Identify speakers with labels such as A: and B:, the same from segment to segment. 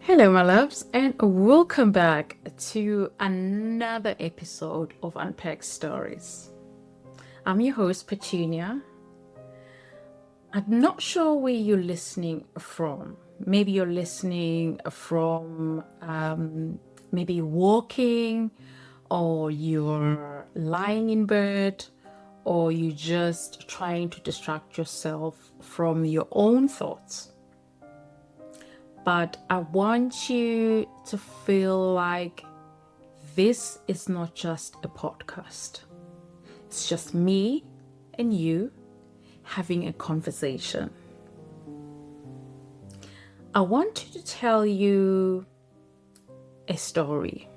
A: Hello, my loves, and welcome back to another episode of Unpacked Stories. I'm your host, Petunia. I'm not sure where you're listening from. Maybe you're listening from maybe walking, or you're lying in bed, or you're just trying to distract yourself from your own thoughts. But I want you to feel like this is not just a podcast. It's just me and you having a conversation. I want to tell you a story.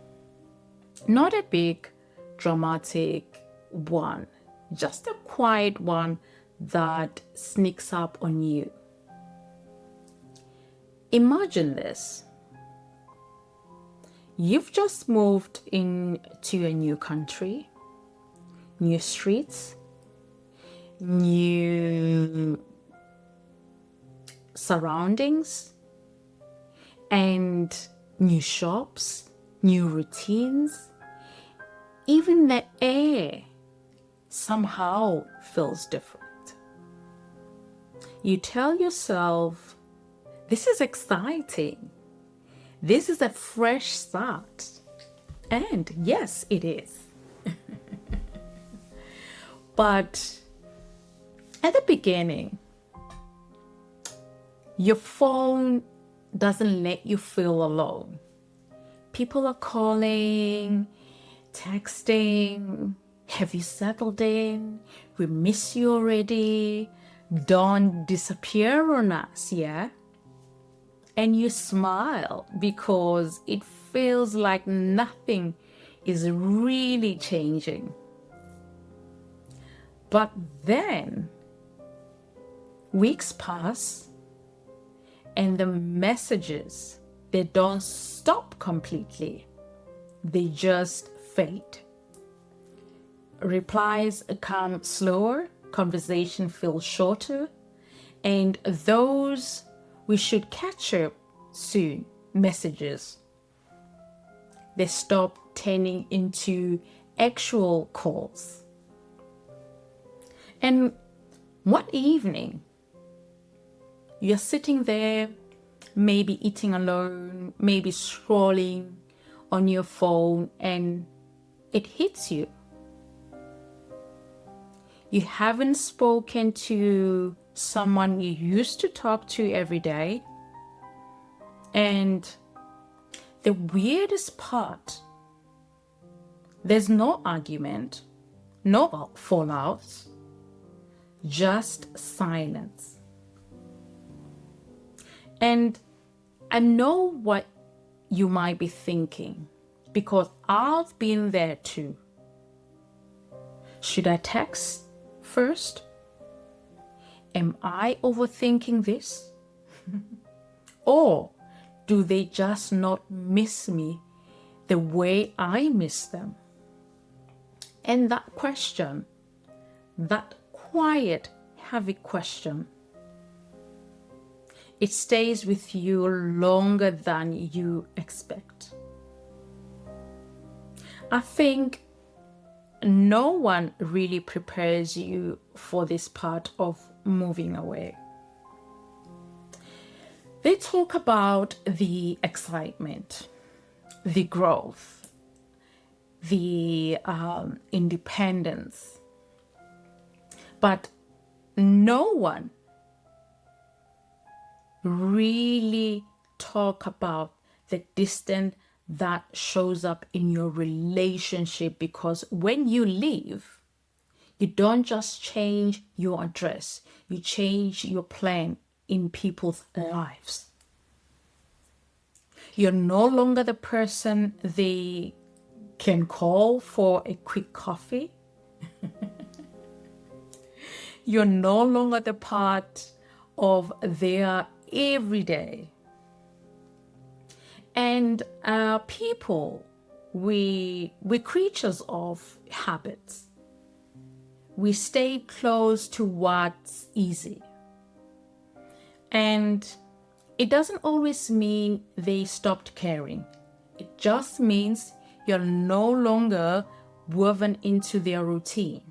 A: Not a big, dramatic one, just a quiet one that sneaks up on you. Imagine this. You've just moved into a new country, new streets, new surroundings, and new shops, new routines. Even the air somehow feels different. You tell yourself, this is exciting. This is a fresh start. And yes, it is. But at the beginning, your phone doesn't let you feel alone. People are calling, texting. Have you settled in? We miss you already. Don't disappear on us, yeah? And you smile because it feels like nothing is really changing. But then weeks pass and the messages, they don't stop completely. They just fade. Replies come slower, conversation feels shorter, and those we should catch up soon messages, they stop turning into actual calls. And one evening, you're sitting there, maybe eating alone, maybe scrolling on your phone, and it hits you. You haven't spoken to someone you used to talk to every day. And the weirdest part, there's no argument, no fallouts, just silence. And I know what you might be thinking, because I've been there too. Should I text first? Am I overthinking this? Or do they just not miss me the way I miss them? And that question, that quiet, heavy question, it stays with you longer than you expect. I think no one really prepares you for this part of moving away. They talk about the excitement, the growth, the independence, but no one really talk about the distance that shows up in your relationship, because when you leave, you don't just change your address, you change your plan in people's lives. You're no longer the person they can call for a quick coffee. You're no longer the part of their everyday. And people, we're creatures of habits. We stay close to what's easy. And It doesn't always mean they stopped caring. It just means you're no longer woven into their routine.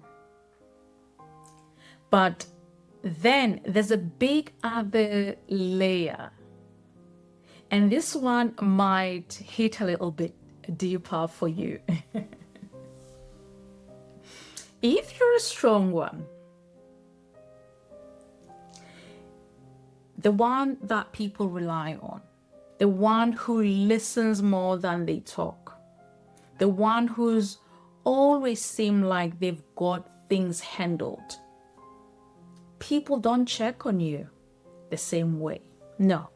A: But then there's a big other layer. And this one might hit a little bit deeper for you. If you're a strong one, the one that people rely on, the one who listens more than they talk, the one who's always seem like they've got things handled, people don't check on you the same way. No.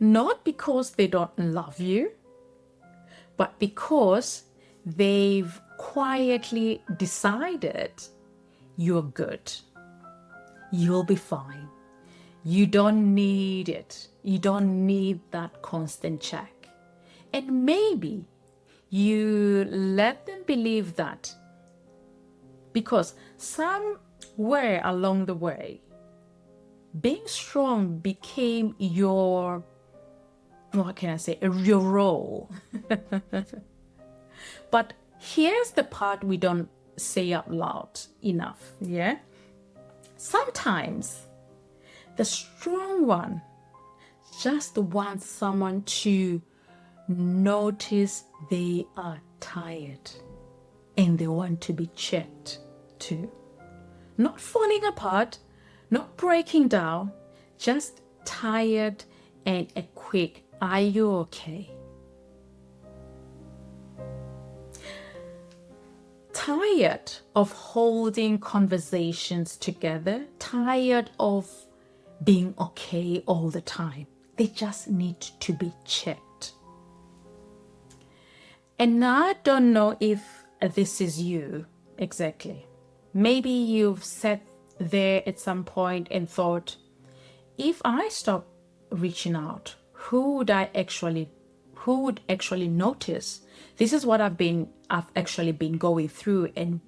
A: Not because they don't love you, but because they've quietly decided you're good. You'll be fine. You don't need it. You don't need that constant check. And maybe you let them believe that because somewhere along the way, being strong became your, what can I say, your role. But here's the part we don't say out loud enough, yeah? Sometimes the strong one just wants someone to notice they are tired and they want to be checked too. Not falling apart, not breaking down, just tired and a quick, "Are you okay?" Tired of holding conversations together, tired of being okay all the time. They just need to be checked. And I don't know if this is you exactly. Maybe you've sat there at some point and thought, if I stop reaching out, who would actually notice? This is what I've actually been going through and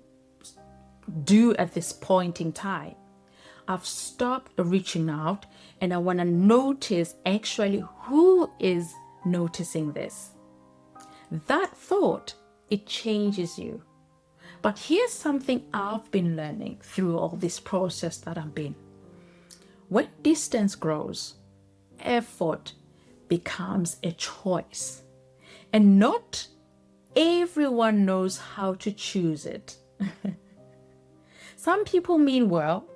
A: do at this point in time. I've stopped reaching out and I want to notice actually who is noticing this. That thought, it changes you. But here's something I've been learning through all this process that I've been. When distance grows, effort becomes a choice. And not everyone knows how to choose it. Some people mean well.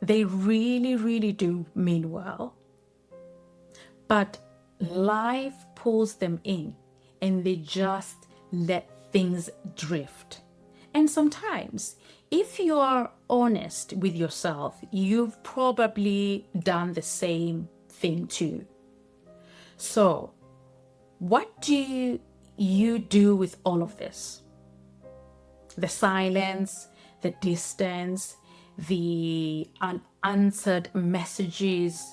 A: They really, really do mean well. But life pulls them in and they just let things drift. And sometimes, if you are honest with yourself, you've probably done the same thing too. So, what do you do with all of this? The silence, the distance, the unanswered messages.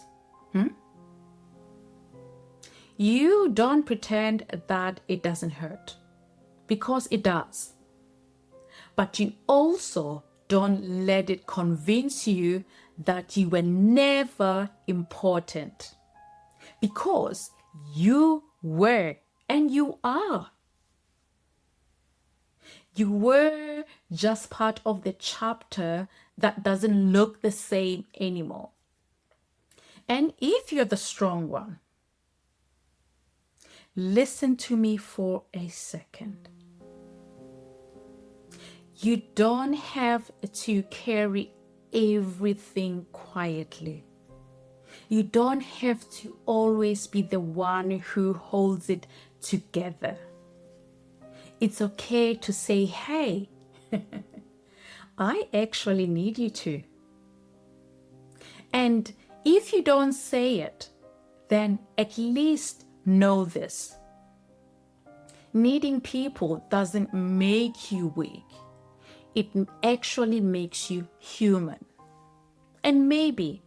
A: You don't pretend that it doesn't hurt, because it does. But you also don't let it convince you that you were never important, because you were and you are. You were just part of the chapter that doesn't look the same anymore. And if you're the strong one, listen to me for a second. You don't have to carry everything quietly. You don't have to always be the one who holds it together. It's okay to say, hey, I actually need you to. And if you don't say it, then at least know this. Needing people doesn't make you weak. It actually makes you human. And maybe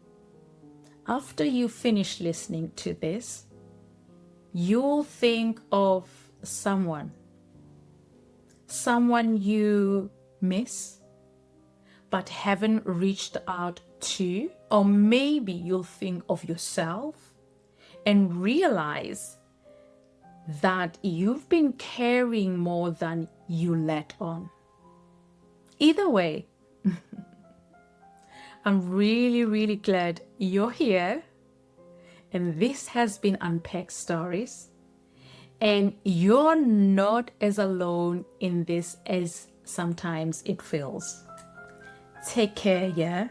A: after you finish listening to this, you'll think of someone you miss, but haven't reached out to, or maybe you'll think of yourself and realize that you've been carrying more than you let on. Either way, I'm really, really glad you're here. And this has been Unpacked Stories. And you're not as alone in this as sometimes it feels. Take care, yeah?